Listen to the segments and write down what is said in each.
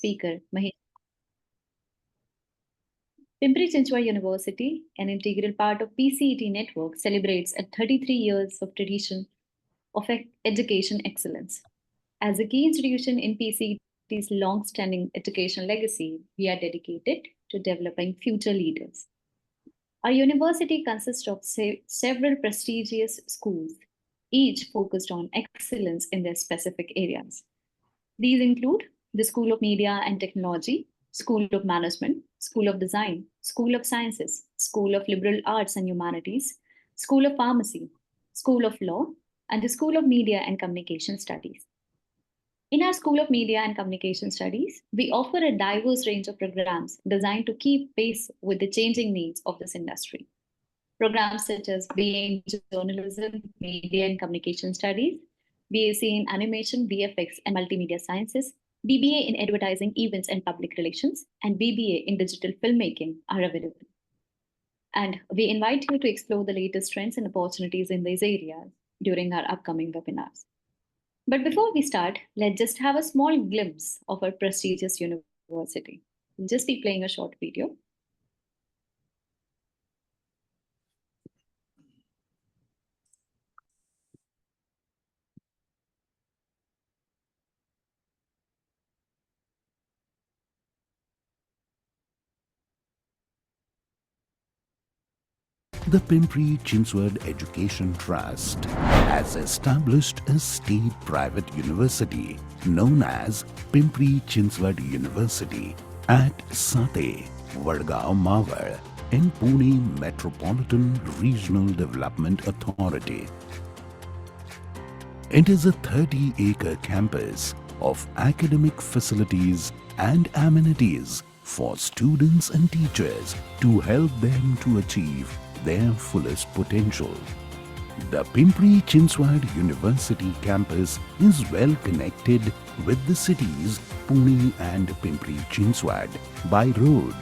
speaker, Mahesh. Pimpri Chinchwad University, an integral part of PCET network, celebrates at 33 years of tradition of education excellence. As a key institution in PCET's long-standing educational legacy, we are dedicated to developing future leaders. Our university consists of several prestigious schools, each focused on excellence in their specific areas. These include the School of Media and Technology, School of Management, School of Design, School of Sciences, School of Liberal Arts and Humanities, School of Pharmacy, School of Law, and the School of Media and Communication Studies. In our School of Media and Communication Studies, we offer a diverse range of programs designed to keep pace with the changing needs of this industry. Programs such as BA in Journalism, Media and Communication Studies, BAc in Animation, VFX and Multimedia Sciences, BBA in Advertising, Events and Public Relations, and BBA in Digital Filmmaking are available. And we invite you to explore the latest trends and opportunities in these areas during our upcoming webinars. But before we start, let's just have a small glimpse of our prestigious university. We'll just be playing a short video. The Pimpri Chinchwad Education Trust has established a state-private university known as Pimpri Chinchwad University at Sate, Vadgaon Mawar in Pune Metropolitan Regional Development Authority. It is a 30-acre campus of academic facilities and amenities for students and teachers to help them to achieve their fullest potential. The Pimpri Chinchwad University campus is well connected with the cities Pune and Pimpri Chinchwad by road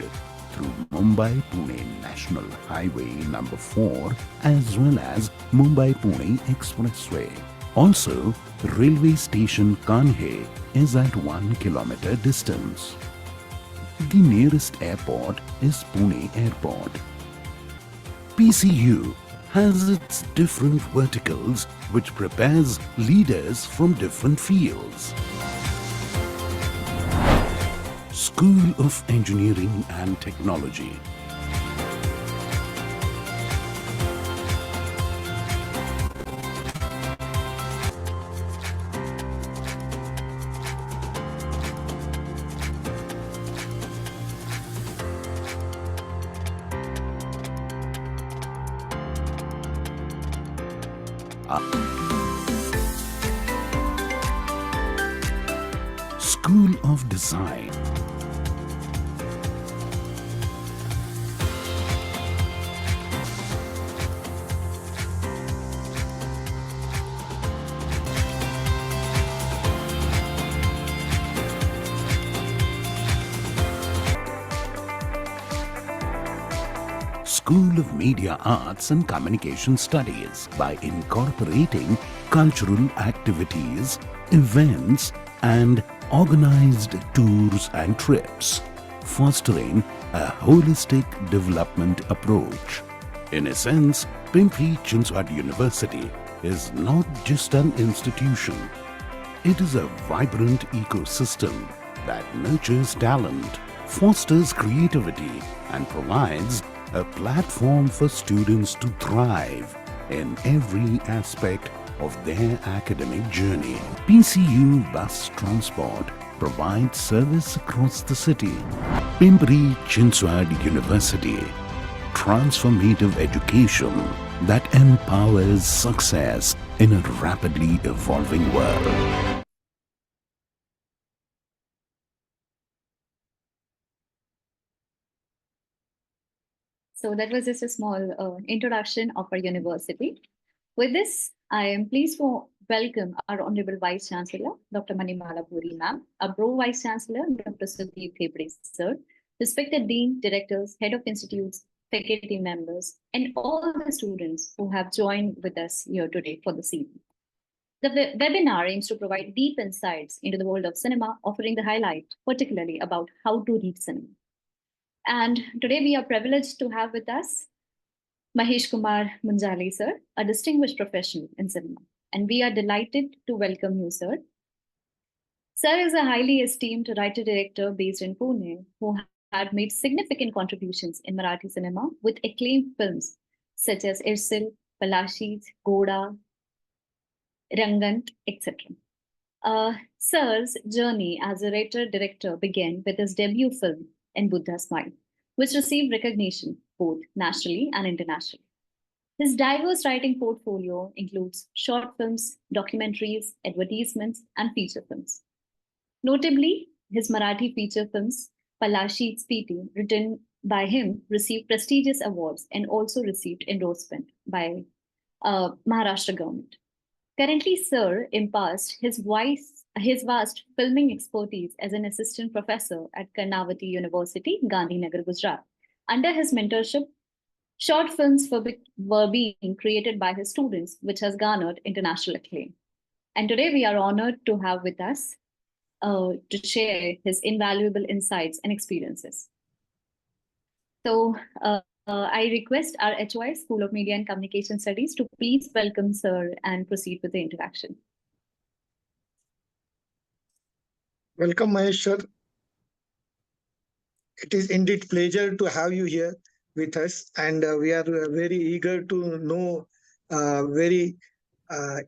through Mumbai-Pune National Highway number 4 as well as Mumbai-Pune Expressway. Also, railway station Kanhe is at 1 kilometer distance. The nearest airport is Pune Airport. PCU has its different verticals which prepares leaders from different fields. School of Engineering and Technology. School of Design. School of Media Arts and Communication Studies by incorporating cultural activities, events and organized tours and trips, fostering a holistic development approach. In a sense, Pimpri Chinchwad University is not just an institution. It is a vibrant ecosystem that nurtures talent, fosters creativity and provides a platform for students to thrive in every aspect of their academic journey. PCU Bus Transport provides service across the city. Pimpri Chinchwad University, transformative education that empowers success in a rapidly evolving world. So that was just a small introduction of our university. With this, I am pleased to welcome our Honorable Vice Chancellor, Dr. Manimala Puri Ma'am, our Pro Vice Chancellor, Dr. Sudeep Thepade Sir, respected Dean, Directors, Head of Institutes, faculty members, and all the students who have joined with us here today for this evening. The webinar aims to provide deep insights into the world of cinema, offering the highlight particularly about how to read cinema. And today we are privileged to have with us Maheshkumar Munjale, sir, a distinguished professional in cinema. And we are delighted to welcome you, sir. Sir is a highly esteemed writer-director based in Pune who had made significant contributions in Marathi cinema with acclaimed films such as Irsil, Palashis, Goda, Rangant, etc. Sir's journey as a writer-director began with his debut film in Buddha Smile, which received recognition both nationally and internationally. His diverse writing portfolio includes short films, documentaries, advertisements, and feature films. Notably, his Marathi feature films, Palashi Spiti, written by him, received prestigious awards and also received endorsement by Maharashtra government. Currently, Sir imparts his vast filming expertise as an assistant professor at Karnavati University, Gandhinagar, Gujarat. Under his mentorship, short films were being created by his students, which has garnered international acclaim. And today we are honored to have with us to share his invaluable insights and experiences. So I request our HOI, School of Media and Communication Studies, to please welcome Sir and proceed with the introduction. Welcome, Mahesh sir. It is indeed pleasure to have you here with us, and we are very eager to know very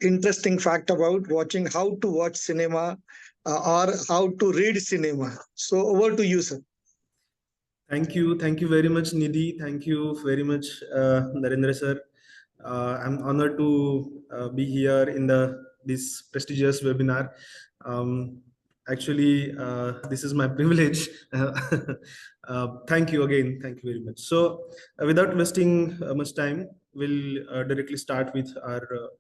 interesting fact about how to watch cinema or how to read cinema. So over to you, sir. Thank you very much, Nidhi. Thank you very much, Narendra sir. I'm honored to be here in this prestigious webinar. Actually, this is my privilege. Thank you again. Thank you very much. So, without wasting much time, we'll directly start with our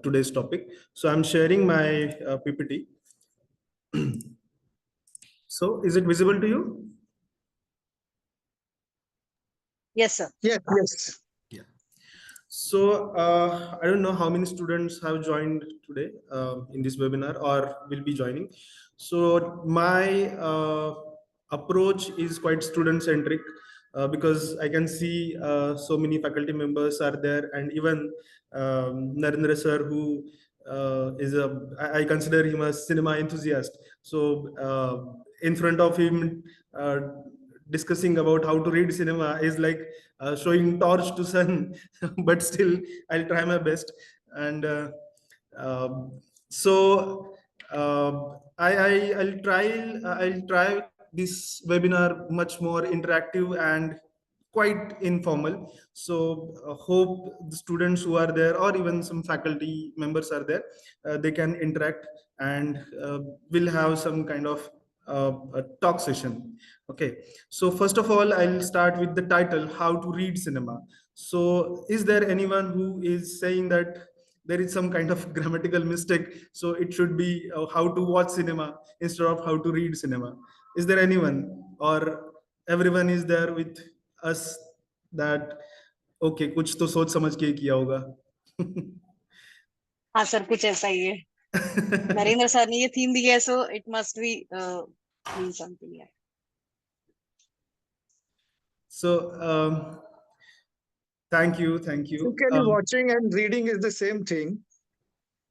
today's topic. So, I'm sharing my PPT. So, is it visible to you? Yes, sir. Yes, yes. Yeah. So I don't know how many students have joined today in this webinar or will be joining. So my approach is quite student centric because I can see so many faculty members are there, and even Narendra sir, who I consider him a cinema enthusiast. So in front of him, discussing about how to read cinema is like showing torch to sun. But still I'll try my best. And so I'll try this webinar much more interactive and quite informal. So hope the students who are there or even some faculty members are there, they can interact, and we'll have some kind of a talk session. Okay, so first of all, I'll start with the title, How to Read Cinema. So is there anyone who is saying that there is some kind of grammatical mistake, so it should be how to watch cinema instead of how to read cinema? Is there anyone, or everyone is there with us that okay, कुछ तो सोच समझ के किया होगा? हाँ sir, कुछ ऐसा ही है. नरेंद्र सर ने ये थीम दिया है, so it must be mean something. Yeah. So thank you. Basically, watching and reading is the same thing.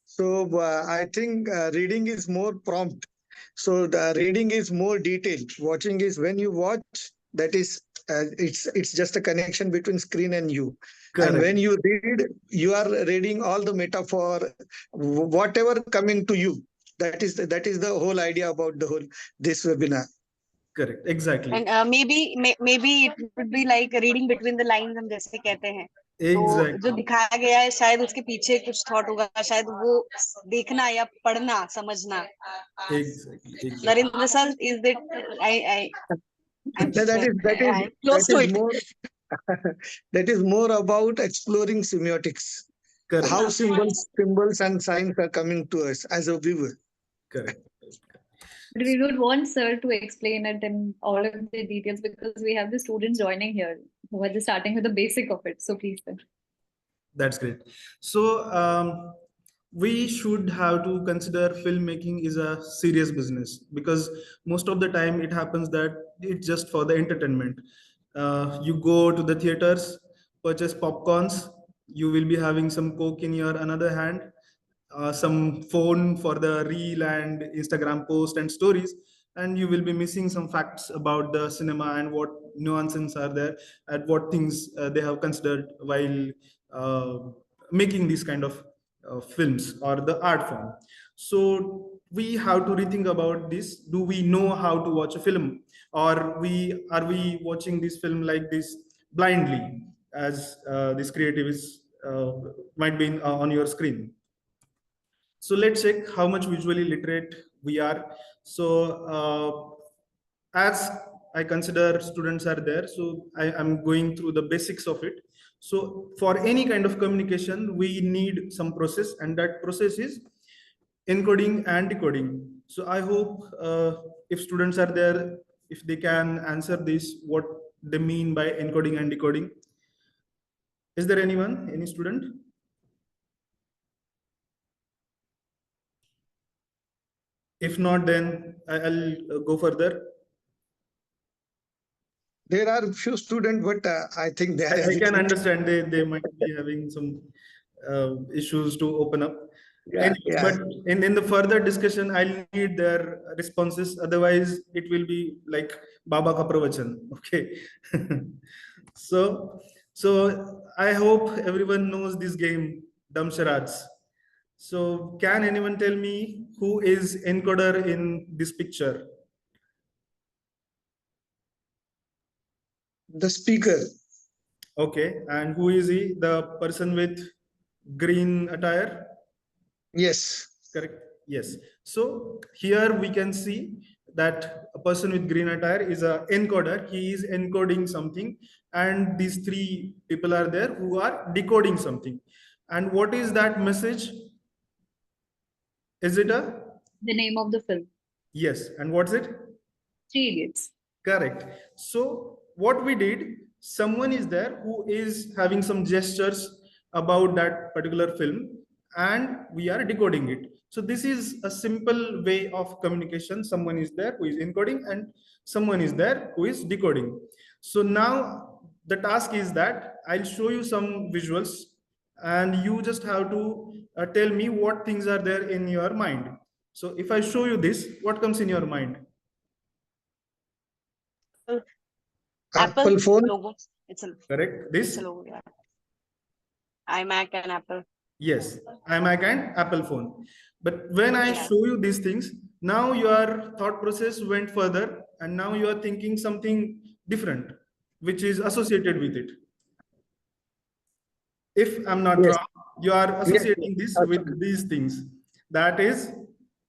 So I think reading is more prompt. So the reading is more detailed. Watching is when you watch, that is it's just a connection between screen and you. Correct. And when you read, you are reading all the metaphor, whatever coming to you. That is the whole idea about this webinar. Correct, exactly. And maybe it would be like reading between the lines, हम जैसे कहते हैं. Exactly. तो जो दिखाया गया है, शायद उसके पीछे कुछ थॉट होगा, शायद वो देखना या पढ़ना, समझना. Exactly. Narendra sir, is that I'm close to it. That is more about exploring semiotics. Correct. How symbols and signs are coming to us as a viewer. Correct. But we would want Sir to explain it in all of the details because we have the students joining here who are just starting with the basic of it. So please, sir. That's great. So we should have to consider filmmaking is a serious business, because most of the time it happens that it's just for the entertainment. You go to the theaters, purchase popcorns, you will be having some coke in your another hand, some phone for the reel and Instagram post and stories, and you will be missing some facts about the cinema and what nuances are there and what things they have considered while uh, making these kind of films or the art form. So we have to rethink about this. Do we know how to watch a film, or we are we watching this film like this blindly, as this creative is might be on your screen? So let's check how much visually literate we are. So as I consider students are there, so I am going through the basics of it. So for any kind of communication, we need some process, and that process is encoding and decoding. So I hope if students are there, if they can answer this, what they mean by encoding and decoding. Is there anyone, any student? If not, then I'll go further. There are few students, but I think they are I can hesitant. understand they might be having some issues to open up. Yeah, yeah. But in the further discussion, I'll need their responses. Otherwise, it will be like Baba ka pravachan. Okay. So I hope everyone knows this game, Dum Charades. So can anyone tell me who is encoder in this picture? The speaker. Okay, and who is he? The person with green attire? Yes. Correct. Yes. So here we can see that a person with green attire is a encoder. He is encoding something, and these three people are there who are decoding something. And what is that message? Is it a? The name of the film. Yes. And what's it? Three Idiots. Correct. So what we did, someone is there who is having some gestures about that particular film, and we are decoding it. So this is a simple way of communication. Someone is there who is encoding, and someone is there who is decoding. So now the task is that I'll show you some visuals, and you just have to tell me what things are there in your mind. So if I show you this, what comes in your mind? Apple phone. Logo. It's a Correct. This? It's a logo, yeah. iMac and Apple. Yes, iMac and Apple phone. But when I Yeah. show you these things, now your thought process went further, and now you are thinking something different, which is associated with it. If I'm not Yes. wrong, you are associating this with Absolutely. these things. That is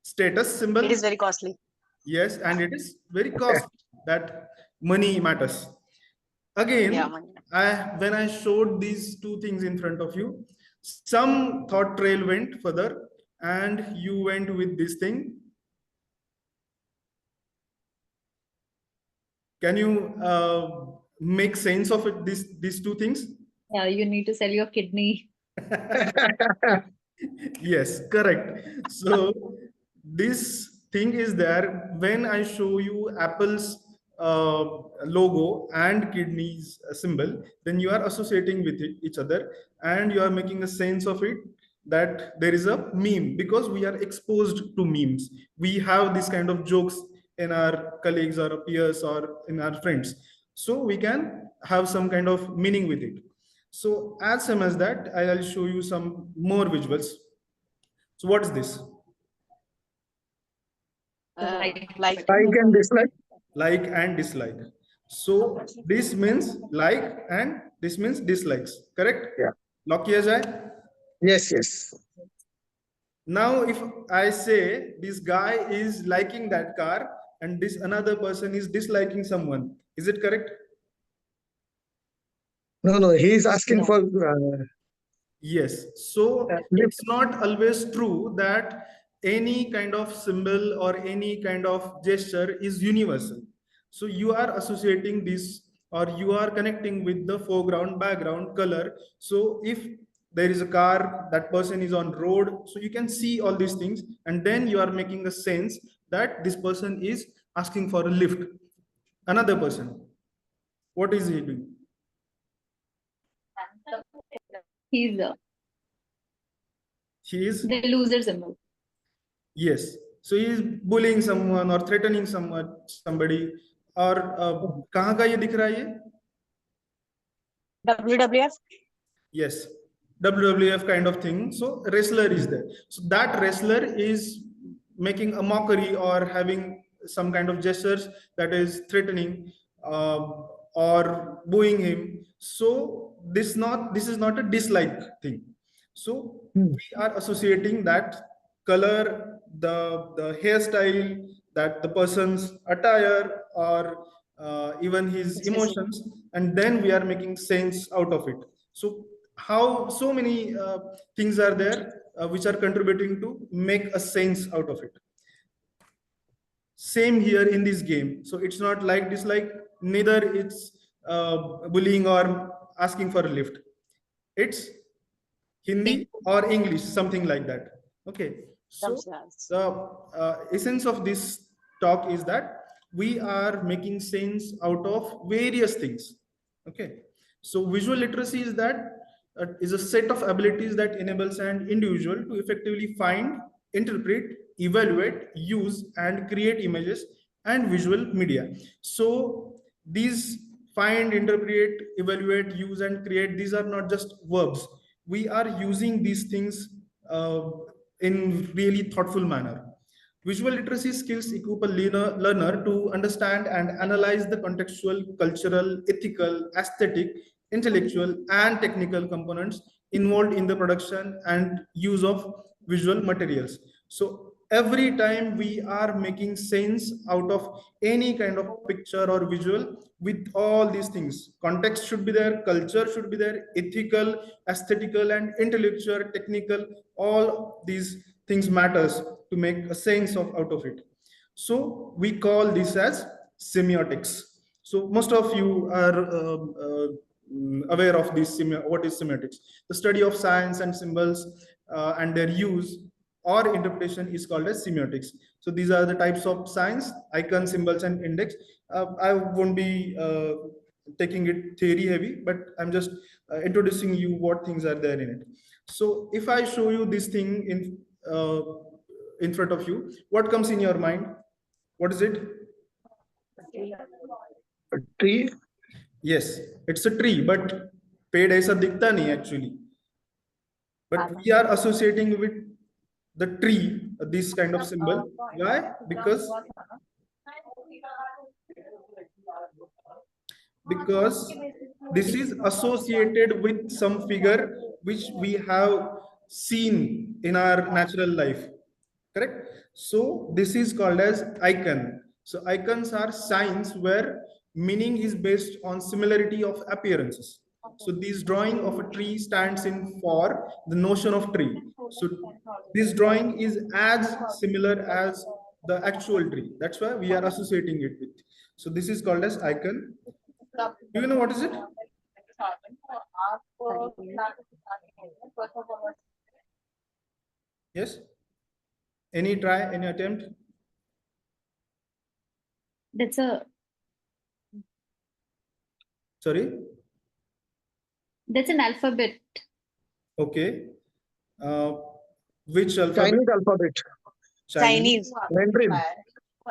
status symbol. It is very costly. Yes, and it is very costly. That money matters. Again, Yeah, money. when I showed these two things in front of you, some thought trail went further, and you went with this thing. Can you make sense of it? These two things? Yeah, you need to sell your kidney. Yes, correct. So this thing is there when I show you Apple's logo and kidneys symbol, then you are associating with each other, and you are making a sense of it, that there is a meme, because we are exposed to memes. We have this kind of jokes in our colleagues or peers or in our friends, so we can have some kind of meaning with it. So as same as that, I'll show you some more visuals. So what is this? Like Like and dislike. Like and dislike. So this means like, and this means dislikes. Correct? Yeah. Lock kiya jaye? Yes, yes. Now if I say this guy is liking that car, and this another person is disliking someone, is it correct? No, he is asking No. for Yes. So lip. it's not always true that any kind of symbol or any kind of gesture is universal. So you are associating this, or you are connecting with the foreground, background, color. So if there is a car, that person is on road, so you can see all these things, and then you are making a sense that this person is asking for a lift. Another person, what is he doing? He's He is, the loser symbol. yes, so he is bullying someone or threatening someone, somebody. और कहाँ का ये दिख रहा है ये? WWF? Yes, WWF kind of thing. So wrestler is there. So that wrestler is making a mockery or having some kind of gestures that is threatening or booing him. So this is not a dislike thing. So we are associating that color, the hairstyle, that the person's attire, or even his emotions, and then we are making sense out of it. So how so many things are there which are contributing to make a sense out of it. Same here in this game. So it's not like dislike, neither it's bullying or asking for a lift. It's Hindi or English, something like that. Okay. So the essence of this talk is that we are making sense out of various things. Okay. So visual literacy is that is a set of abilities that enables an individual to effectively find, interpret, evaluate, use, and create images and visual media. So these find, interpret, evaluate, use, and create, these are not just verbs. We are using these things in really thoughtful manner. Visual literacy skills equip a learner to understand and analyze the contextual, cultural, ethical, aesthetic, intellectual, and technical components involved in the production and use of visual materials. So every time we are making sense out of any kind of picture or visual with all these things, context should be there, culture should be there, ethical, aesthetical, and intellectual, technical, all these things matters to make a sense of out of it. So we call this as semiotics. So most of you are aware of this. What is semiotics? The study of signs and symbols and their use or interpretation is called as semiotics. So these are the types of signs: icon, symbols, and index. I won't be taking it theory heavy, but I'm just introducing you what things are there in it. So if I show you this thing in front of you, what comes in your mind? What is it? A tree. Yes, it's a tree, but पेड़ ऐसा दिखता नहीं actually. But we are associating with the tree this kind of symbol. Why? Because this is associated with some figure which we have seen in our natural life. Correct? So this is called as icon. So icons are signs where meaning is based on similarity of appearances. So this drawing of a tree stands in for the notion of tree. So this drawing is as similar as the actual tree. That's why we are associating it with. So this is called as icon. Do you know what is it? Yes? Any try, any attempt? That's a Sorry? That's an alphabet. Okay. Which alphabet? Chinese alphabet. Chinese. Mandarin.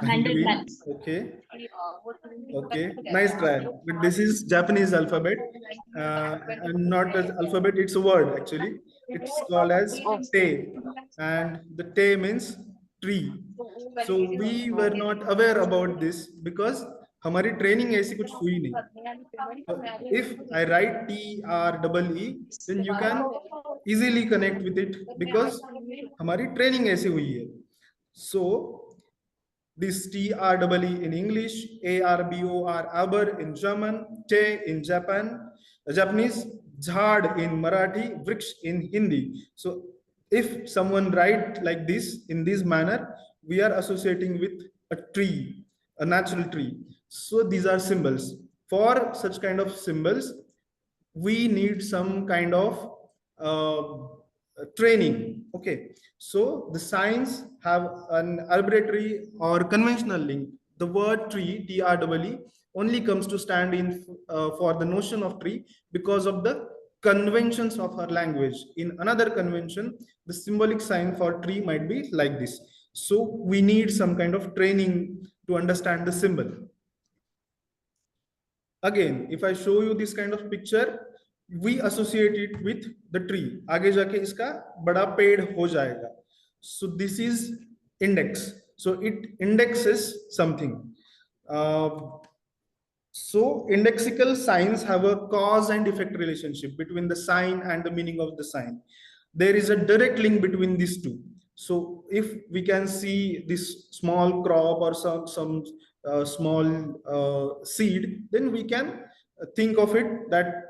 Mandarin. Okay. Okay. Nice try. But this is Japanese alphabet. And not as alphabet, it's a word actually. It's called as te. And the te means tree. So we were not aware about this because हमारी training ऐसी कुछ हुई नहीं. So if I write TREE, then you can easily connect with it because हमारी training ऐसी हुई है. So this TREE in English, ARBOR, aber in German, te in Japanese, jhad in Marathi, vriksh in Hindi. So if someone write like this in this manner, we are associating with a tree, a natural tree. So these are symbols. For such kind of symbols, we need some kind of training. Okay, so the signs have an arbitrary or conventional link. The word tree, TREE, only comes to stand in for the notion of tree because of the conventions of our language. In another convention, the symbolic sign for tree might be like this. So we need some kind of training to understand the symbol. Again, if I show you this kind of picture, we associate it with the tree. आगे जाके इसका बड़ा पेड़ हो जाएगा. So this is index. So it indexes something. So indexical signs have a cause and effect relationship between the sign and the meaning of the sign. There is a direct link between these two. So if we can see this small crop or some small seed, then we can think of it that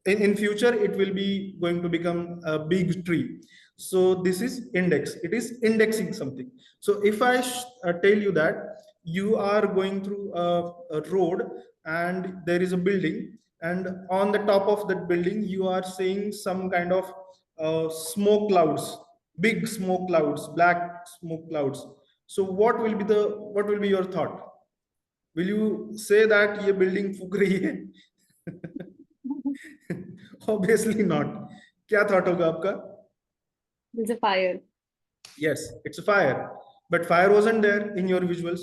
in future it will be going to become a big tree. So this is index. It is indexing something. So if I tell you that you are going through a road and there is a building, and on the top of that building you are seeing some kind of smoke clouds, big smoke clouds, black smoke clouds. So what will be your thought? Will you say that ये building फूक रही है? Obviously not. क्या thought होगा आपका? There's a fire. Yes, it's a fire, but fire wasn't there in your visuals,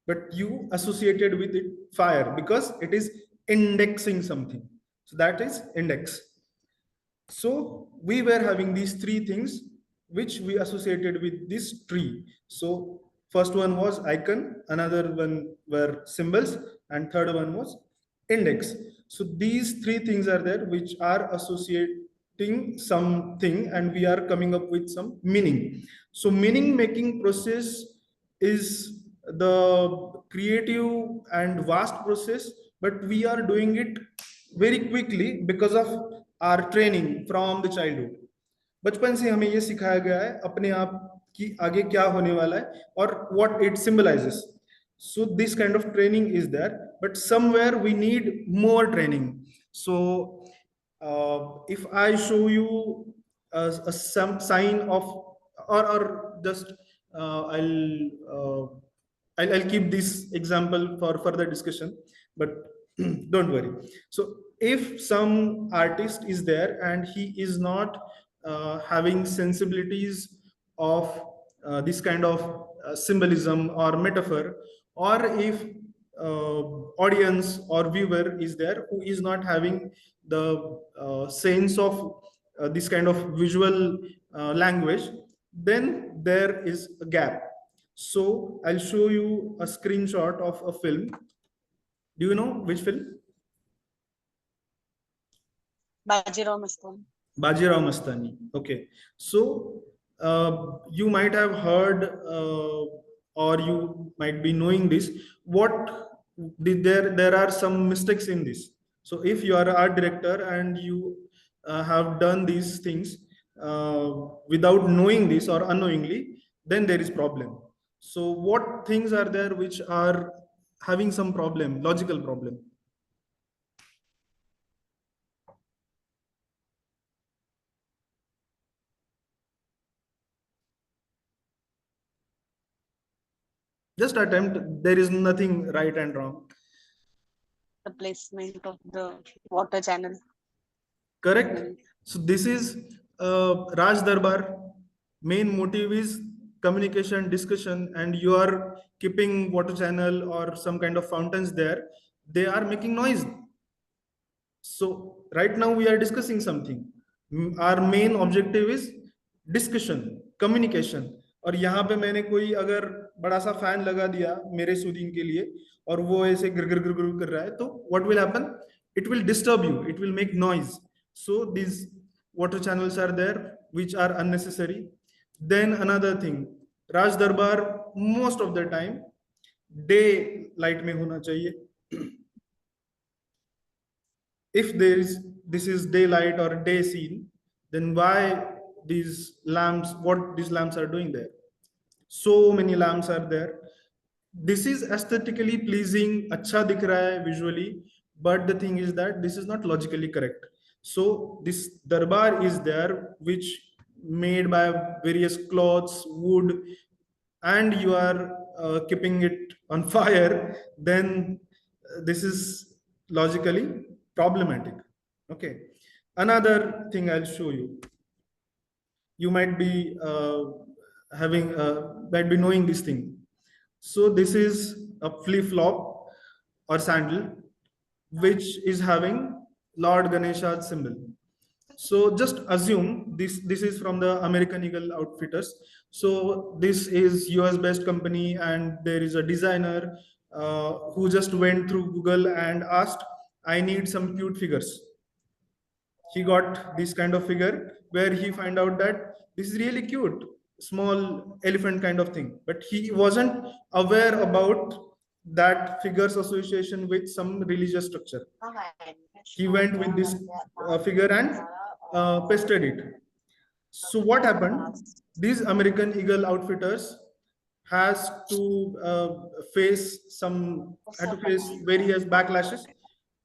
but you associated with it fire because it is indexing something. So that is index. So we were having these three things which we associated with this tree. So first one was icon, another one were symbols, and third one was index. So these three things are there which are associating something, and we are coming up with some meaning. So meaning making process is the creative and vast process, but we are doing it very quickly because of our training from the childhood. बचपन से हमें ये सिखाया गया है अपने आप कि आगे क्या होने वाला है और what it symbolizes. So this kind of training is there, but somewhere we need more training. So if I show you some sign of, or just I'll keep this example for further discussion, but don't worry. So if some artist is there and he is not having sensibilities of this kind of symbolism or metaphor, or if audience or viewer is there who is not having the sense of this kind of visual language, then there is a gap. So I'll show you a screenshot of a film. Do you know which film? Bajirao Mastani. Bajirao Mastani. Okay. So you might have heard or you might be knowing this. There are some mistakes in this. So if you are an art director and you have done these things without knowing this or unknowingly, then there is problem. So what things are there which are having some problem, logical problem? Just attempt. There is nothing right and wrong. The placement of the water channel. Correct. So this is Raj Darbar. Main motive is communication, discussion, and you are keeping water channel or some kind of fountains there. They are making noise. So right now we are discussing something. Our main objective is discussion, communication. और यहाँ पे मैंने कोई अगर बड़ा सा fan लगा दिया मेरे सूदिंग के लिए और वो ऐसे गिर गिर गिर गिर कर रहा है, तो what will happen? It will disturb you. It will make noise. So these water channels are there which are unnecessary. Then another thing, Raj Darbar most of the time day light में होना चाहिए. If this is daylight or day scene, then why these lamps, what these lamps are doing there? So many lamps are there. This is aesthetically pleasing, अच्छा दिख रहा है visually, but the thing is that this is not logically correct. So this darbar is there, which made by various cloths, wood, and you are keeping it on fire, then this is logically problematic. Okay. Another thing I'll show you. You might be might be knowing this thing. So this is a flip-flop or sandal, which is having Lord Ganesha's symbol. So just assume this is from the American Eagle Outfitters. So this is US based company, and there is a designer who just went through Google and asked, I need some cute figures. He got this kind of figure where he find out that this is really cute, small elephant kind of thing, but he wasn't aware about that figure's association with some religious structure. He went with this figure and pasted it. So what happened? These American Eagle Outfitters had to face various backlashes,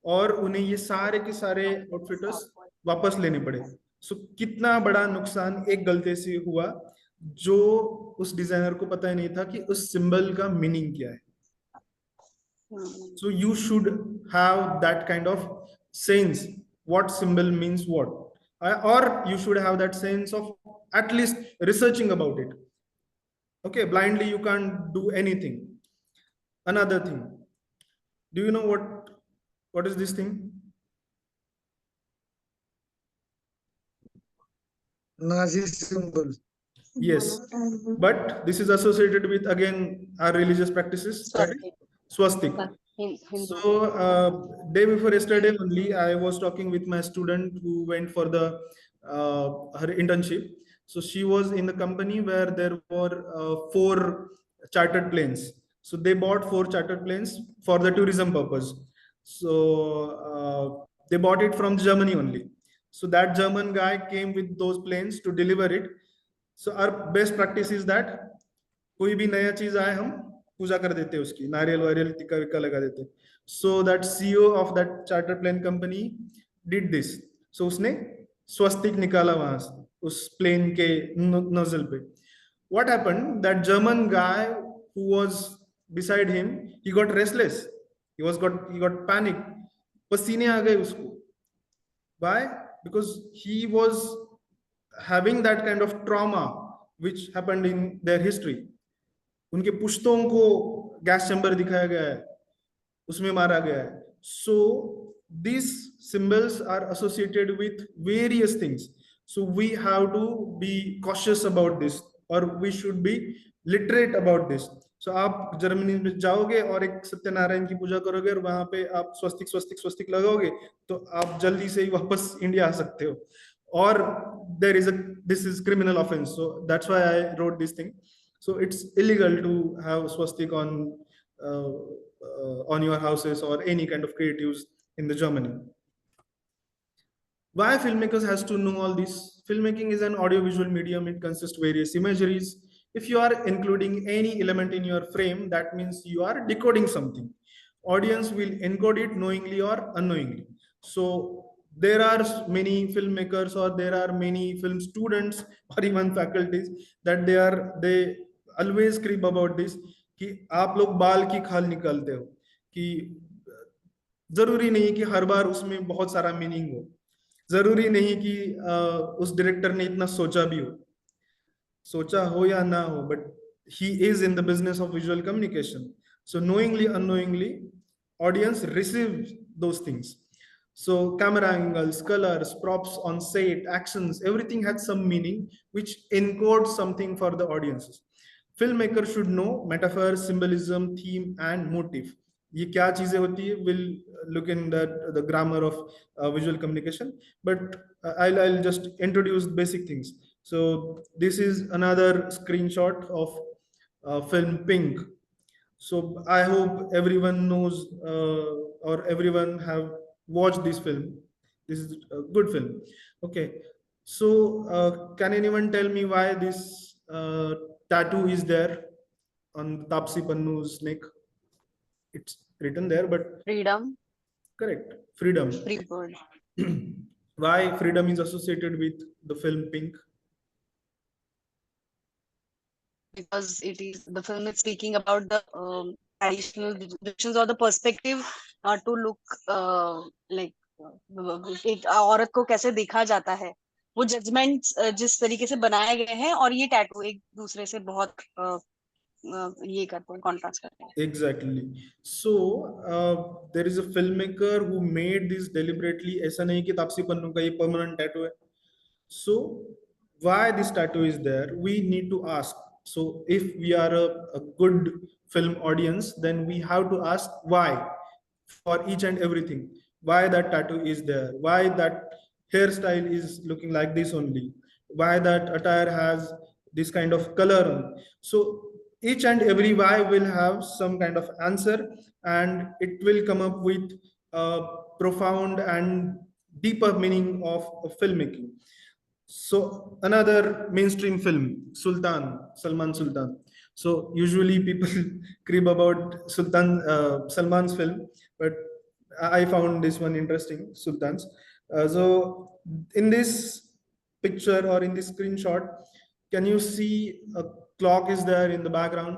और उन्हें ये सारे के सारे outfitters वापस लेने पड़े. सो कितना बड़ा नुकसान एक गलती से हुआ, जो उस डिजाइनर को पता ही नहीं था कि उस सिंबल का मीनिंग क्या है. So you should have that kind of sense what symbol means what, or you should have that sense of at least researching about it. Okay, blindly you can't do anything. Another thing, do you know what is this thing? Nazi symbol. Yes, but this is associated with again our religious practices. Swastika. So day before yesterday only, I was talking with my student who went for the her internship. So she was in the company where there were 4 chartered planes. So they bought 4 chartered planes for the tourism purpose. So they bought it from Germany only. So that German guy came with those planes to deliver it. So our best practice is that कोई भी नया चीज आए हम पूजा कर देते हैं, उसकी नारियल वारियल टिक्का विक्का लगा देते. So that CEO of that charter plane company did this. So उसने स्वस्तिक निकाला वहां से उस plane के nozzle पे. What happened? That German guy who was beside him, he got restless. He got panic. पसीने आ गए उसको. Why? Because he was having that kind of trauma which happened in their history. उनके पुश्तों को gas chamber दिखाया गया है, उसमें मारा गया है. So these symbols are associated with various things. So we have to be cautious about this, or we should be literate about this. So आप जर्मनी में जाओगे और एक सत्यनारायण की पूजा करोगे और वहां पे आप स्वस्तिक स्वस्तिक स्वस्तिक लगाओगे, तो आप जल्दी से ही वापस इंडिया आ सकते हो. Or this is criminal offense. So that's why I wrote this thing. So it's illegal to have swastik on your houses or any kind of creatives in the Germany. Why filmmakers has to know all this? Filmmaking is an audiovisual medium. It consists of various imageries. If you are including any element in your frame, that means you are decoding something. Audience will encode it knowingly or unknowingly. So there are many filmmakers, or there are many film students, or even faculties, that they always crib about this कि आप लोग बाल की खाल निकालते हो, कि जरूरी नहीं कि हर बार उसमें बहुत सारा मीनिंग हो, जरूरी नहीं कि उस डायरेक्टर ने इतना सोचा भी हो या ना हो, but he is in the business of visual communication. So knowingly, unknowingly, audience receives those things. So camera angles, colors, props on set, actions, everything has some meaning which encodes something for the audiences. Filmmaker should know metaphor, symbolism, theme, and motif. ये क्या चीजें होती है? We'll look in the grammar of visual communication, but I'll just introduce basic things. So this is another screenshot of film Pink. So I hope everyone knows or everyone have watched this film. This is a good film. Okay. So can anyone tell me why this tattoo is there on Tapsi Pannu's neck? It's written there, but Freedom. correct. Freedom. Free bird. Why freedom is associated with the film Pink? Because the film is speaking about the traditional traditions or the perspective to look like एक औरत को कैसे देखा जाता है, वो judgements जिस तरीके से बनाए गए हैं, और ये टैटू एक दूसरे से बहुत ये करते हैं, कॉन्ट्रास्ट करते हैं. Exactly. So there is a filmmaker who made this deliberately. ऐसा नहीं कि तापसी पन्नू का ये permanent tattoo है. So why this tattoo is there? We need to ask. So if we are a good film audience, then we have to ask why for each and everything. Why that tattoo is there? Why that hairstyle is looking like this only? Why that attire has this kind of color on? So each and every why will have some kind of answer, and it will come up with a profound and deeper meaning of filmmaking. So another mainstream film, Sultan, Salman Sultan. So usually people crib about Salman's film, but I found this one interesting, Sultan's. So in this picture or in this screenshot, can you see a clock is there in the background?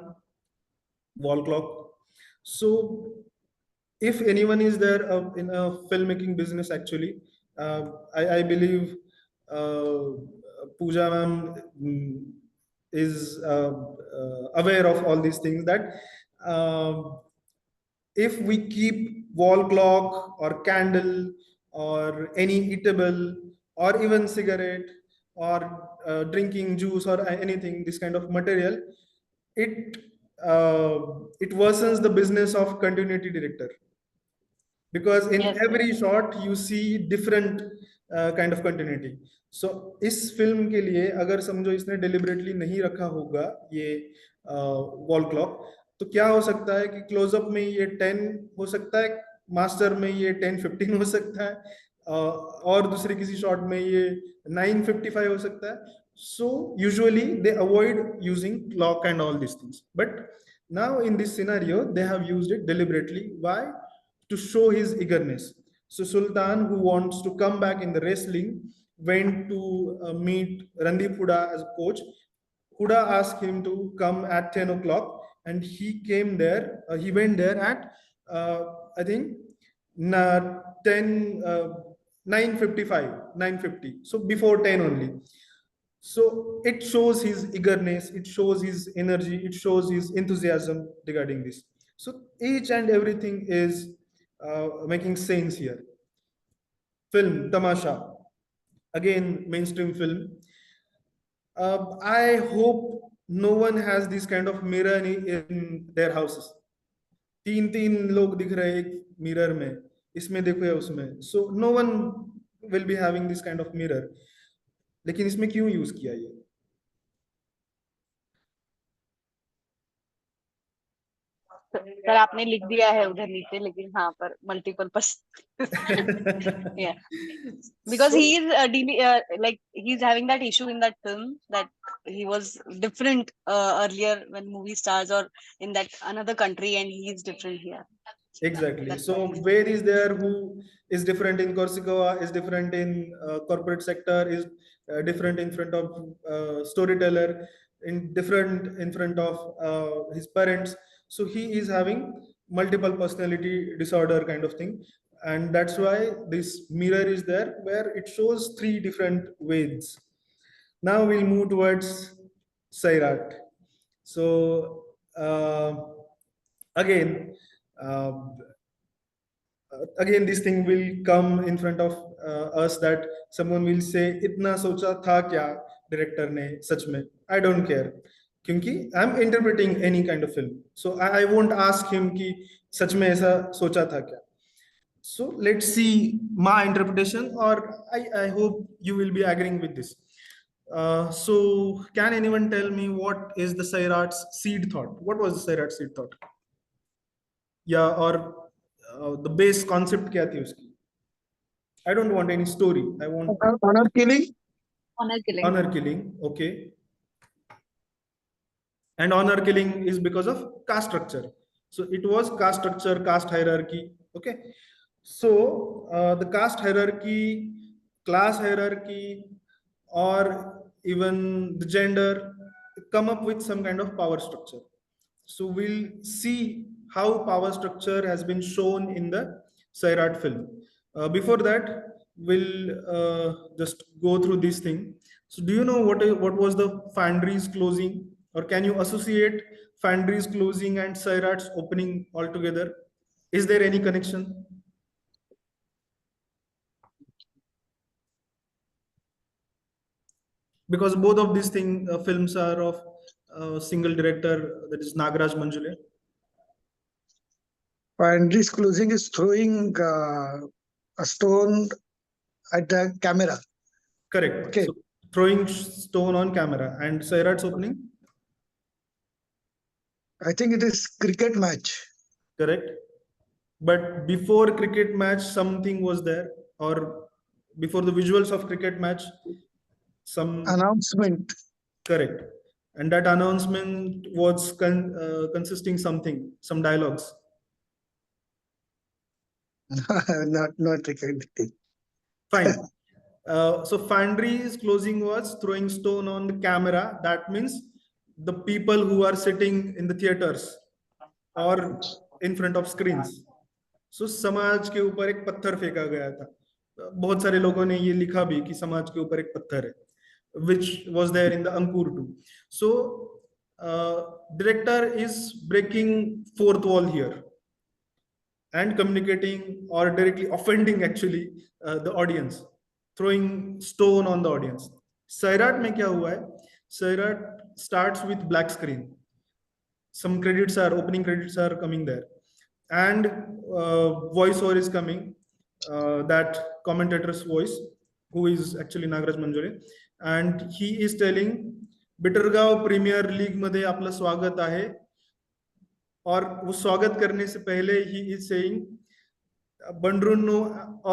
Wall clock. So if anyone is there in a filmmaking business, actually, I believe Pooja ma'am is aware of all these things, that if we keep wall clock or candle or any eatable or even cigarette or drinking juice or anything, this kind of material, it worsens the business of continuity director, because in Yes, every shot you see different kind of continuity. So इस film के लिए अगर समझो इसने deliberately नहीं रखा होगा ये wall clock, तो क्या हो सकता है कि क्लोजअप में ये 10 हो सकता है, मास्टर में ये 10:15 हो सकता है, और दूसरे किसी शॉट में ये 9:55 हो सकता है. So usually they avoid using clock and all these things, but now in this scenario they have used it deliberately. Why? To show his eagerness. So Sultan, who wants to come back in the wrestling, went to meet Randeep Huda as a coach. Huda asked him to come at 10 o'clock, and he came there. He went there at I think 9:55, 9:50. So before 10 only. So it shows his eagerness, it shows his energy, it shows his enthusiasm regarding this. So each and everything is making sense here. Film Tamasha, again mainstream film. I hope no one has this kind of mirror in their houses. तीन लोग दिख रहे एक mirror में, इसमें देखो या उसमें. So no one will be having this kind of mirror. लेकिन इसमें क्यों यूज किया ये? सर आपने लिख दिया है उधर नीचे, लेकिन हाँ पर multipurpose. Yeah, because So, he is like he's having that issue in that film, that he was different earlier when movie stars or in that another country, and he is different here. exactly. That's So why. where is there who is different in Corsica, is different in corporate sector, is different in front of storyteller, in different in front of his parents. So he is having multiple personality disorder kind of thing, and that's why this mirror is there where it shows three different ways. Now we'll move towards Sairat. So again. Again this thing will come in front of us, that someone will say itna socha tha kya director ne sach mein. I don't care, kyunki I'm interpreting any kind of film, so I won't ask him ki sach mein aisa socha tha kya. So let's see my interpretation, or I hope you will be agreeing with this. So can anyone tell me what is the Sairat's seed thought? What was the Sairat's seed thought? Yeah, or the base concept क्या थी उसकी? I don't want any story. I want honor killing. Honor killing. honor killing. Okay. And honor killing is because of caste structure. So it was caste structure, caste hierarchy. Okay. So the caste hierarchy class hierarchy, or even the gender, come up with some kind of power structure. So we'll see how power structure has been shown in the Sairat film. Before that, we'll just go through this thing. So do you know what was the Foundry's closing, or can you associate Foundry's closing and Sairat's opening altogether? Is there any connection? Because both of these films are of single director, that is Nagaraj Manjule. Andre's closing is throwing a stone at the camera. Correct. Okay. So throwing stone on camera. And Sairat's opening? I think it is cricket match. Correct. But before cricket match, something was there, or before the visuals of cricket match, some announcement. Correct. And that announcement was consisting some dialogues. not recognizing. Fine. So Foundry's closing was throwing stone on the camera. That means the people who are sitting in the theaters or in front of screens. So समाज के ऊपर एक पत्थर फेंका गया था. बहुत सारे लोगों ने ये लिखा भी कि समाज के ऊपर एक पत्थर है, which was there in the Ankur too. So director is breaking fourth wall here and communicating or directly offending actually the audience, throwing stone on the audience. Sairat में क्या हुआ है? Sairat starts with black screen. Some opening credits are coming there, and voiceover is coming, that commentator's voice, who is actually Nagaraj Manjule, and he is telling Bitargaon premier league मध्ये आपलं स्वागत आहे. और वो स्वागत करने से पहले ही इज सेइंग बंडरूंनो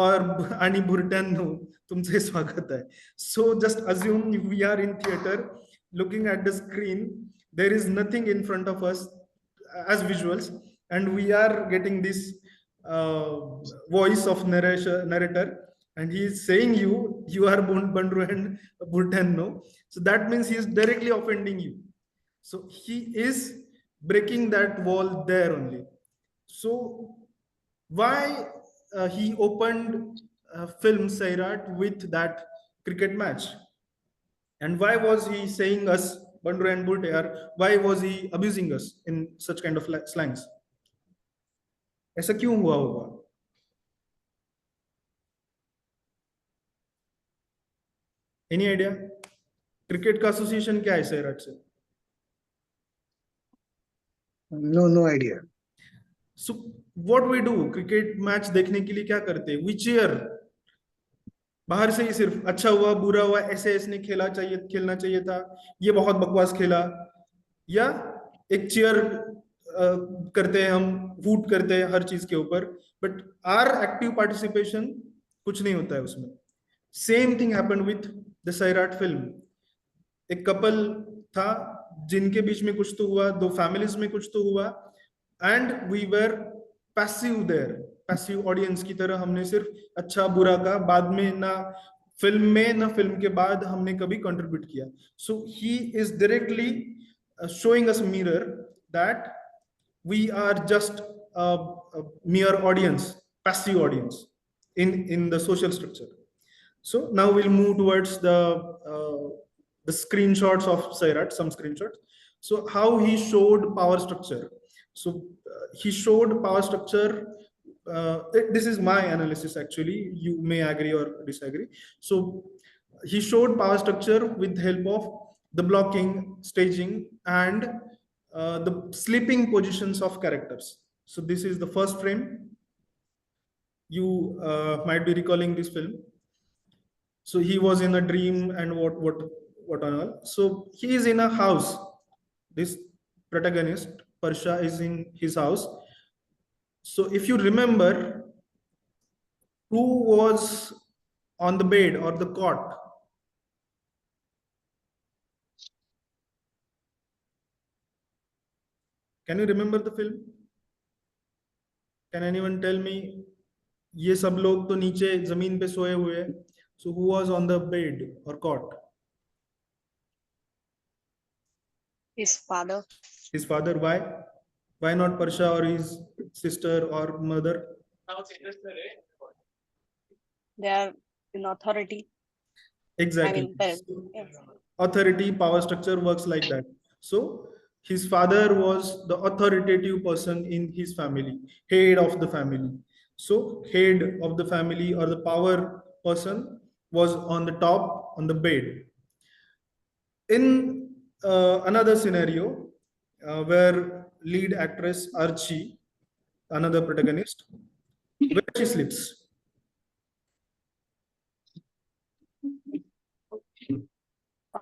और आणि भुरट्यांनो तुमचे स्वागत आहे. So just assume we are in theatre looking at the screen, there is nothing in front of us as visuals, and we are getting this voice of narrator, and he is saying you are Bandru and Bhutanno. So that means he is directly offending you. So he is breaking that wall there only. So why he opened film Sairat with that cricket match? And why was he saying us Bandru and Bhutte? Why was he abusing us in such kind of slangs? ऐसा क्यों हुआ होगा? Any idea? Cricket का association क्या है सैराट से? No idea. So what we do? Cricket match देखने के लिए क्या करते हैं? We cheer. बाहर से ही सिर्फ अच्छा हुआ बुरा हुआ, ऐसे ऐसे खेलना चाहिए था, ये बहुत बकवास खेला, या एक चीयर करते हैं, हम वूट करते हैं हर चीज के ऊपर, बट आर एक्टिव पार्टिसिपेशन कुछ नहीं होता है उसमें. Same thing happened with the Sairat film. एक कपल था जिनके बीच में कुछ तो हुआ, दो फैमिलीज में कुछ तो हुआ, and we were passive there, passive audience की तरह हमने सिर्फ अच्छा बुरा का बाद में, ना फिल्म में ना फिल्म के बाद हमने कभी कंट्रीब्यूट किया. So he is directly showing us a mirror that we are just a mere audience, passive audience in the social structure. So now we'll move towards the screenshots of Sairat, some screenshots. So how he showed power structure. So he showed power structure. This is my analysis actually. You may agree or disagree. So he showed power structure with the help of the blocking, staging, and the sleeping positions of characters. So this is the first frame. You might be recalling this film. So he was in a dream and what and all. So he is in a house. This protagonist, Parsha, is in his house. So if you remember, who was on the bed or the cot? Can you remember the film? Can anyone tell me? ये सब लोग तो नीचे जमीन पे सोए हुए हैं. So who was on the bed or cot? His father. His father. Why? Why not Parsha or his sister or mother? They are in authority. Exactly. I mean, parents. Yes. Authority, power structure works like that. So his father was the authoritative person in his family, head of the family. So head of the family or the power person was on the top on the bed. In another scenario where lead actress Archie, another protagonist, where she sleeps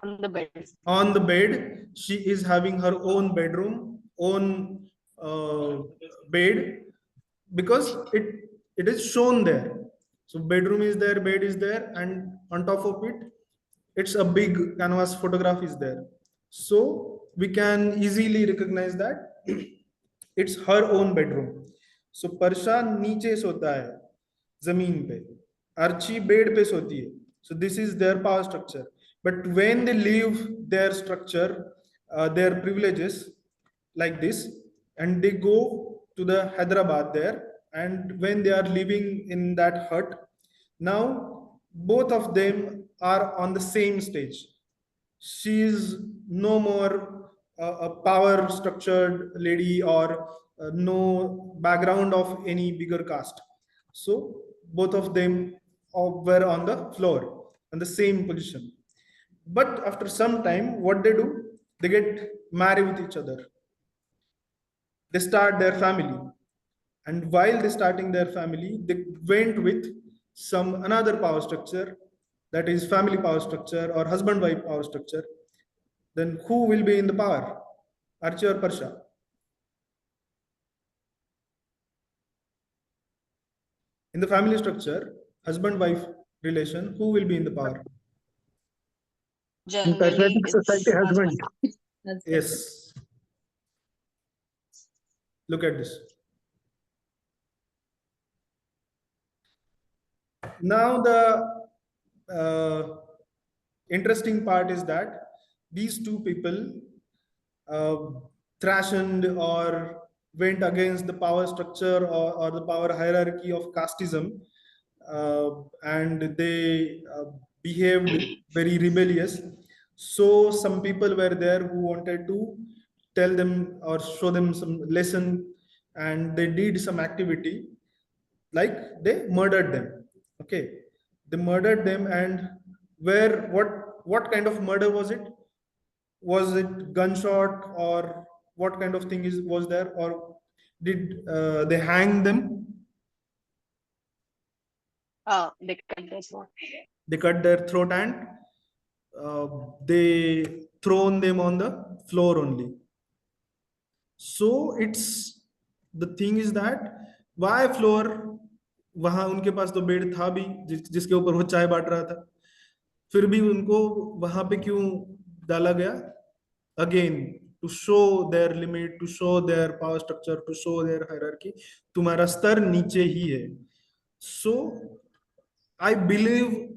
On the bed. on the bed. She is having her own bedroom, own bed, because it is shown there. So bedroom is there, bed is there, and on top of it, it's a big canvas photograph is there. So we can easily recognize that it's her own bedroom. So Parsha नीचे सोता है जमीन पे, Archie bed पे सोती है. So this is their power structure. But when they leave their structure, their privileges like this, and they go to the Hyderabad there, and when they are living in that hut, now both of them are on the same stage. She is no more a power structured lady or no background of any bigger caste. So both of them were on the floor on the same position. But after some time, what they do? They get married with each other. They start their family, and while they starting their family, they went with some another power structure, that is family power structure or husband wife power structure. Then who will be in the power, Archie or Parsha? In the family structure, husband wife relation, who will be in the power? In patriotic society, husband. Yes, look at this. Now the interesting part is that these two people uh, thrashed or went against the power structure or the power hierarchy of casteism, and they behaved very rebellious. So some people were there who wanted to tell them or show them some lesson, and they did some activity like they murdered them. Okay, they murdered them. And where what kind of murder was it? Was it gunshot or what kind of thing is was there, or did they hang them? They cut this one. They cut their throat, and they thrown them on the floor only. So it's the thing is that why floor? वहां उनके पास तो bed था भी जिसके ऊपर वो चाय बांट रहा था, फिर भी उनको वहां पे क्यों डाला गया? Again, to show their limit, to show their power structure, to show their hierarchy. तुम्हारा स्तर नीचे ही है. So I believe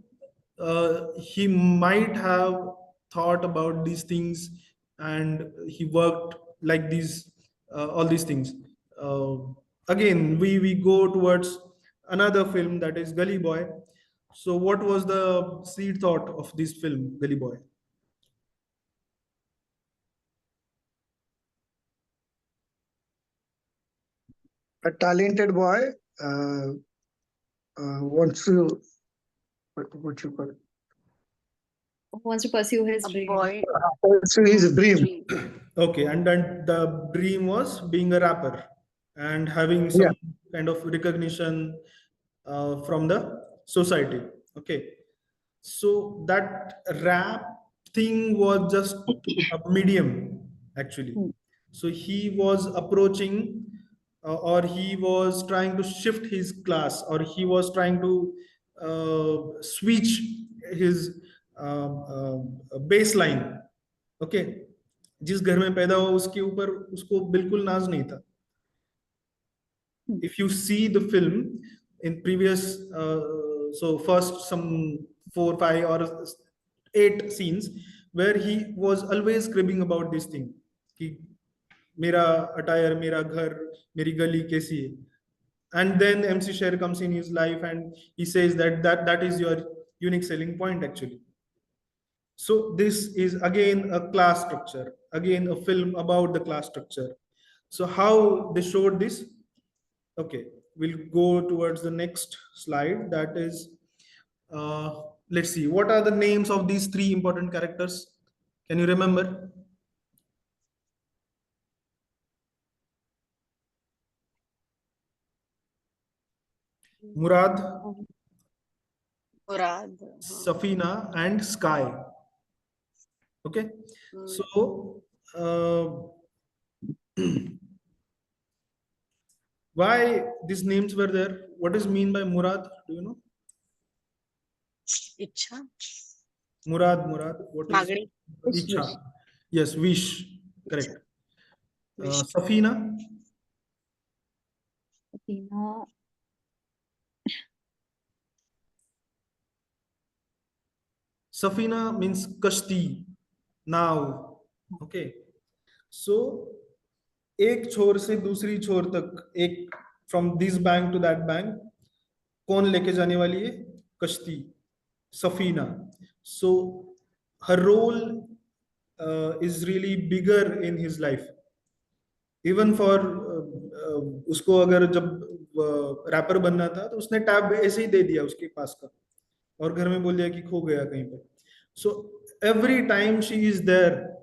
he might have thought about these things, and he worked like these all these things. Again, we go towards another film, that is Gully Boy. So what was the seed thought of this film, Gully Boy? A talented boy wants to what you call it? Wants to pursue his A dream. boy. Pursue his dream. Okay, and then the dream was being a rapper and having some kind of recognition from the society. Okay, so that rap thing was just a medium actually. So he was approaching or he was trying to shift his class, or he was trying to switch his baseline. Okay, जिस घर में पैदा हुआ उसके ऊपर उसको बिल्कुल नाज नहीं था. If you see the film in previous so first some 4, 5 or 8 scenes where he was always cribbing about this thing कि मेरा attire, मेरा घर, मेरी गली कैसी है. And then MC Sher comes in his life and he says that is your unique selling point actually. So this is again a class structure, again a film about the class structure. So how they showed this? Okay, we'll go towards the next slide. That is, let's see, what are the names of these 3 important characters? Can you remember? Murad, Safina, and Sky. Okay, so why these names were there? What is mean by Murad? Do you know? Ichha. Murad. What is Magri. Ichha? Yes, wish. Correct. Safina. Safina means kashti, now. Okay. So, एक छोर से दूसरी छोर तक, एक from this bank to that bank, कौन लेके जाने वाली है? कश्ती, Safina. So, her role is really bigger in his life. Even for उसको अगर जब रैपर बनना था तो उसने टैब ऐसे ही दे दिया उसके पास का और घर में बोल दिया कि खो गया कहीं पे. So every time she is there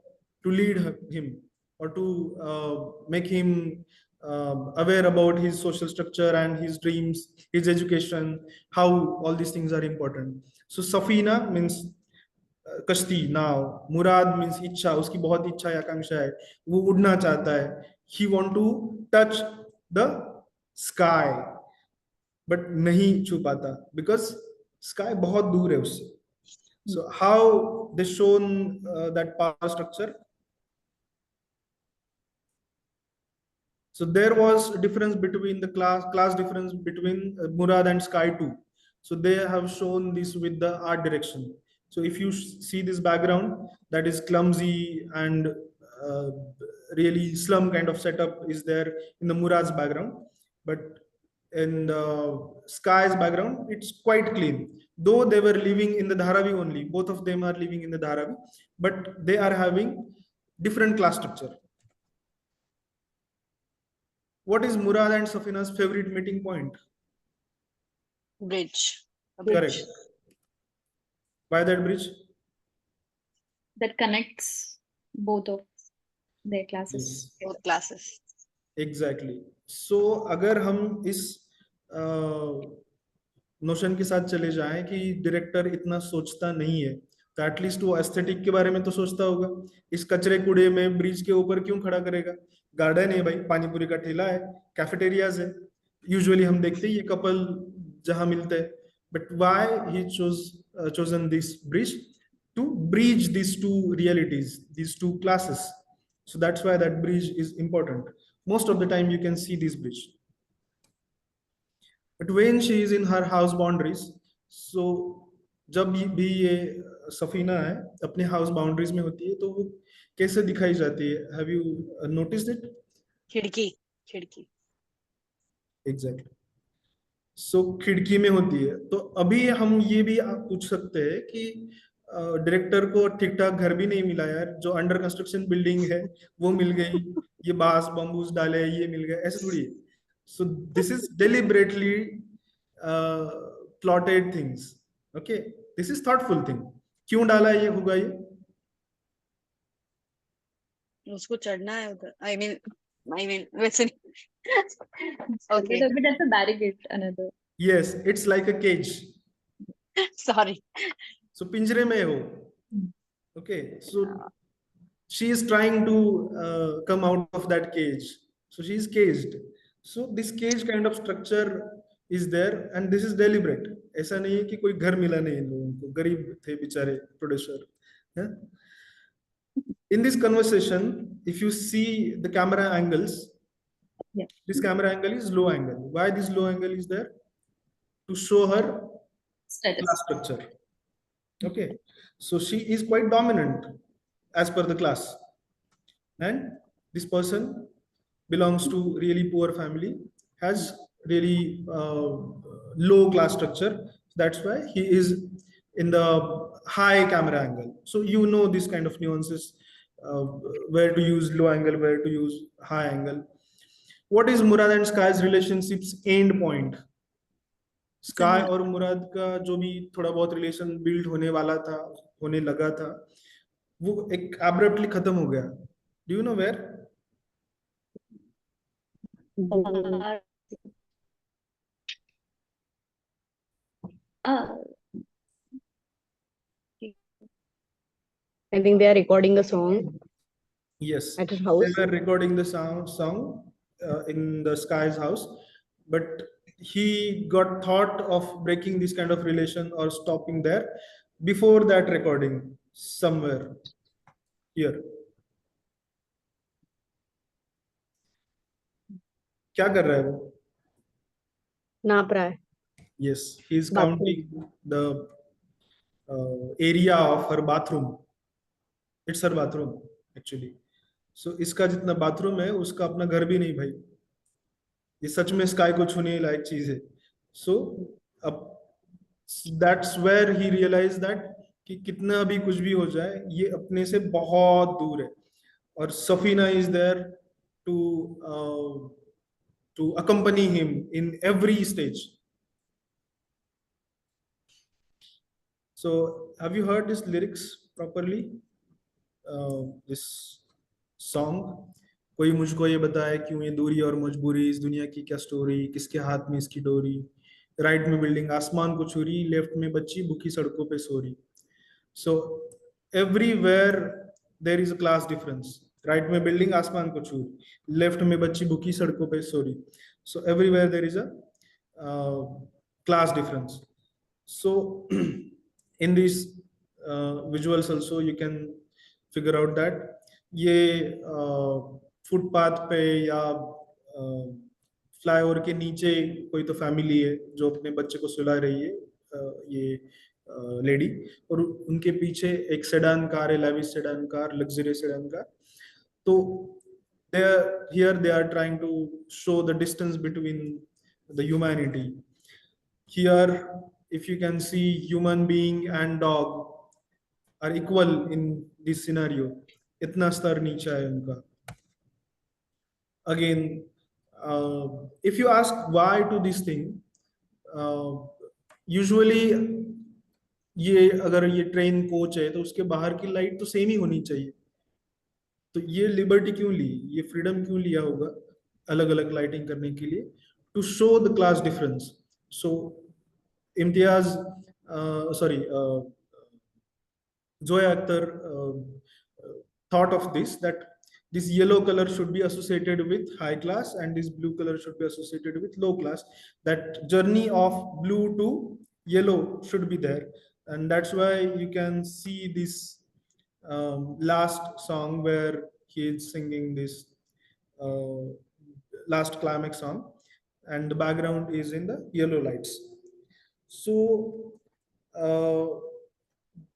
to lead him or to make him aware about his social structure and his dreams, his education, how all these things are important. So Safina means कश्ती, नाव. Murad means इच्छा, उसकी बहुत इच्छा या आकांक्षा है, वो उड़ना चाहता है. He want to touch the sky, but नहीं छू पाता because sky बहुत दूर है उससे. So how they shown that power structure? So there was a difference between the class difference between Murad and Sky too. So they have shown this with the art direction. So if you see this background, that is clumsy and really slum kind of setup is there in the Murad's background, but in the Sky's background, it's quite clean. Though they were living in the Dharavi only, both of them are living in the Dharavi, but they are having different class structure. What is Murad and Safina's favorite meeting point? Bridge. Correct. Why that bridge? That connects both of their classes. Yes. Both classes. Exactly. So अगर हम इस notion के साथ चले जाएं कि director इतना सोचता नहीं है, तो एटलीस्ट वो एस्थेटिक के बारे में तो सोचता होगा. इस कचरे कूड़े में ब्रिज के ऊपर क्यों खड़ा करेगा? गार्डन है भाई, पानीपुरी का ठेला है, कैफेटेरियाज है. यूजुअली हम देखते हैं ये कपल जहां मिलते हैं. But why he chosen this bridge? To bridge these two realities, these two classes. So that's why that bridge is important. Most of the time you can see this bridge. But when she is in her house boundaries, so जब भी ये सफीना है अपने house boundaries में होती है तो वो कैसे दिखाई जाती है? Have you noticed it? खिड़की. Exactly. So खिड़की में होती है. तो अभी हम ये भी पूछ सकते हैं कि डायरेक्टर को ठीक ठाक घर भी नहीं मिला यार, जो अंडर कंस्ट्रक्शन बिल्डिंग है वो मिल गई, ये बांस बम्बूस डाले ये मिल गए, ऐसे थोड़ी है. So this is deliberately plotted things. Okay, this is thoughtful thing. क्यों डाला ये होगा? ये उसको चढ़ना है उधर. I mean वैसे. Okay. But that's a barricade. Another. Yes, it's like a cage. Sorry. So पिंजरे में हो. Okay, so she is trying to come out of that cage. So she is caged. So this cage kind of structure is there, and this is deliberate. ऐसा नहीं है कि कोई घर मिला नहीं इन लोगों को, गरीब थे बेचारे producer. In this conversation, if you see the camera angles, this camera angle is low angle. Why this low angle is there? To show her class structure. Okay, so she is quite dominant as per the class, and this person belongs to really poor family, has really low class structure. That's why he is in the high camera angle. So you know this kind of nuances, uh, where to use low angle, where to use high angle. What is Murad and Sky's relationships end point? Sky और मुराद का जो भी थोड़ा बहुत relation build होने वाला था, होने लगा था, वो एक एब्रप्टली खत्म हो गया. Do you know where? I think they are recording a song. Yes, at his house. they were recording the song in the Sky's house, but he got thought of breaking this kind of relation or stopping there before that recording somewhere here. क्या कर रहा है वो? नाप रहा है. Yes, he is Bathroom. counting the area of her bathroom. It's her bathroom actually. So इसका जितना बाथरूम है उसका अपना घर भी नहीं भाई. ये सच में स्काई को छूने लायक चीज है. So अब that's where he realized that कि कितना भी कुछ भी हो जाए ये अपने से बहुत दूर है. और Safina is there to accompany him in every stage. So have you heard these lyrics properly? This song, कोई मुझको ये बताए क्यों ये दूरी और मजबूरी, इस दुनिया की क्या स्टोरी, किसके हाथ में इसकी डोरी, राइट में बिल्डिंग आसमान को छुरी, लेफ्ट में बच्ची भूखी सड़कों पे सो रही. So everywhere there is a class difference. Right में बिल्डिंग आसमान को छू, लेफ्ट में बच्ची भूखी सड़कों पे सो रही. So everywhere there is a class difference. So in these visuals also you can figure out that ये फुटपाथ पे या फ्लाईओवर के नीचे कोई तो फैमिली है जो अपने बच्चे को सुला रही है, ये लेडी, और उनके पीछे एक सेडान कार है, lavish sedan car, luxury sedan car. तो here they are trying to show the distance between the humanity. Here if you can see, human being and dog are equal in this scenario. इतना स्तर नीचा है उनका. Again, if you ask why to this thing, usually ये अगर ये train coach है तो उसके बाहर की लाइट तो सेम ही होनी चाहिए. तो ये लिबर्टी क्यों ली, ये फ्रीडम क्यों लिया होगा अलग अलग लाइटिंग करने के लिए? To show the class difference. So Imtiaz, sorry, Zoya Akhtar thought of this, that this yellow color should be associated with high class and this blue color should be associated with low class. That journey of blue to yellow should be there, and that's why you can see this last song where he is singing this last climax song, and the background is in the yellow lights. So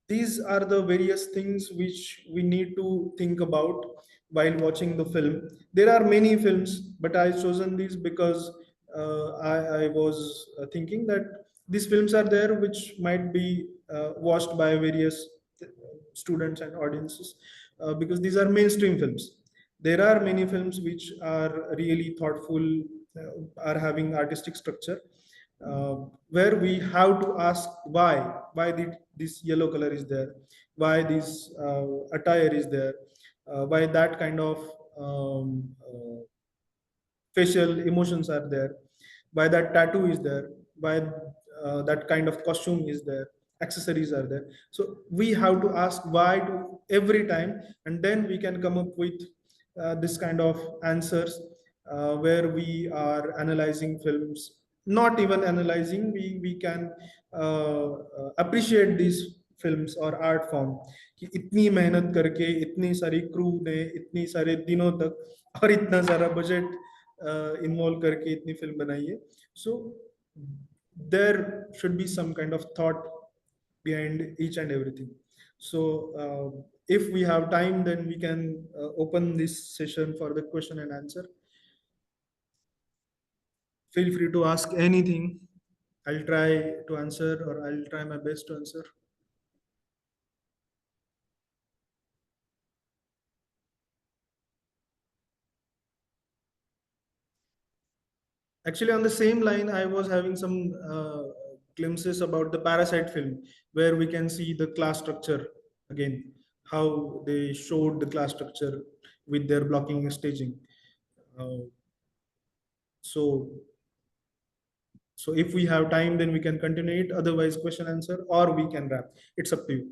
these are the various things which we need to think about while watching the film. There are many films, but I chosen these because I was thinking that these films are there which might be watched by various students and audiences, because these are mainstream films. There are many films which are really thoughtful, are having artistic structure, where we have to ask why this yellow color is there, why this attire is there, why that kind of facial emotions are there, why that tattoo is there, why that kind of costume is there, accessories are there. So we have to ask why to every time, and then we can come up with this kind of answers, where we are analyzing films, not even analyzing, we can appreciate these films or art form कि इतनी मेहनत करके इतनी सारी crew ने इतनी सारे दिनों तक और इतना सारा बजट इन्वॉल्व करके इतनी फिल्म बनाई है. So there should be some kind of thought behind each and everything. So if we have time, then we can open this session for the question and answer. Feel free to ask anything. I'll try to answer, or I'll try my best to answer. Actually, on the same line, I was having some glimpses about the Parasite film, where we can see the class structure again, how they showed the class structure with their blocking and staging. Uh, so, so if we have time, then we can continue it. Otherwise, question answer, or we can wrap. It's up to you.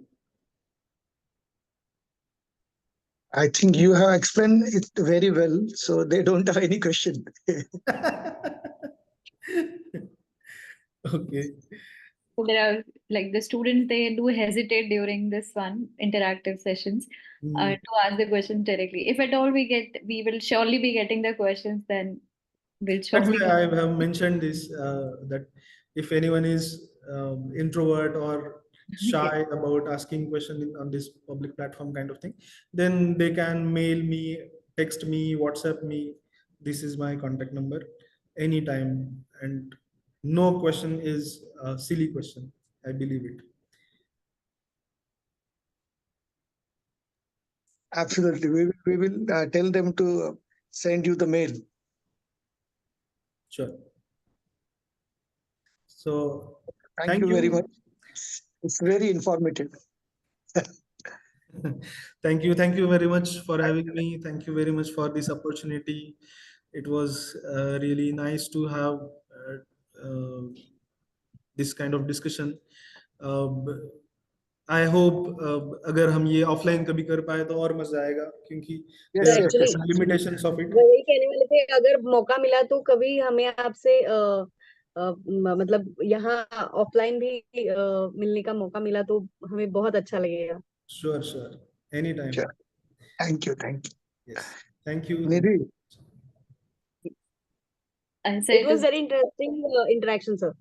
I think you have explained it very well, so they don't have any question. Okay. So there are like the students, they do hesitate during this one interactive sessions to ask the questions directly. If at all we will surely be getting the questions, then we'll That's surely. why I have mentioned this, that if anyone is introvert or shy about asking question on this public platform kind of thing, then they can mail me, text me, WhatsApp me. This is my contact number anytime, and no question is a silly question. I believe it. Absolutely. We will tell them to send you the mail. Sure. So Thank you very much. It's very informative. Thank you very much for having me. Thank you very much for this opportunity. It was really nice to have this kind of discussion. I hope अगर हम ये offline कभी कर पाए तो और मजा आएगा, क्योंकि Yes, there are yes, yes. limitations of it. वही कहने वाले थे, अगर मौका मिला तो कभी हमें आपसे मतलब यहाँ ऑफलाइन भी मिलने का मौका मिला तो हमें बहुत अच्छा लगेगा. Sure. Anytime. Sure. Thank you. Yes. Thank you. Nidhi, So It was very interesting interaction, sir.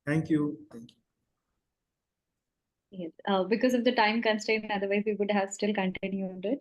Thank you. yes, because of the time constraint, otherwise we would have still continued it.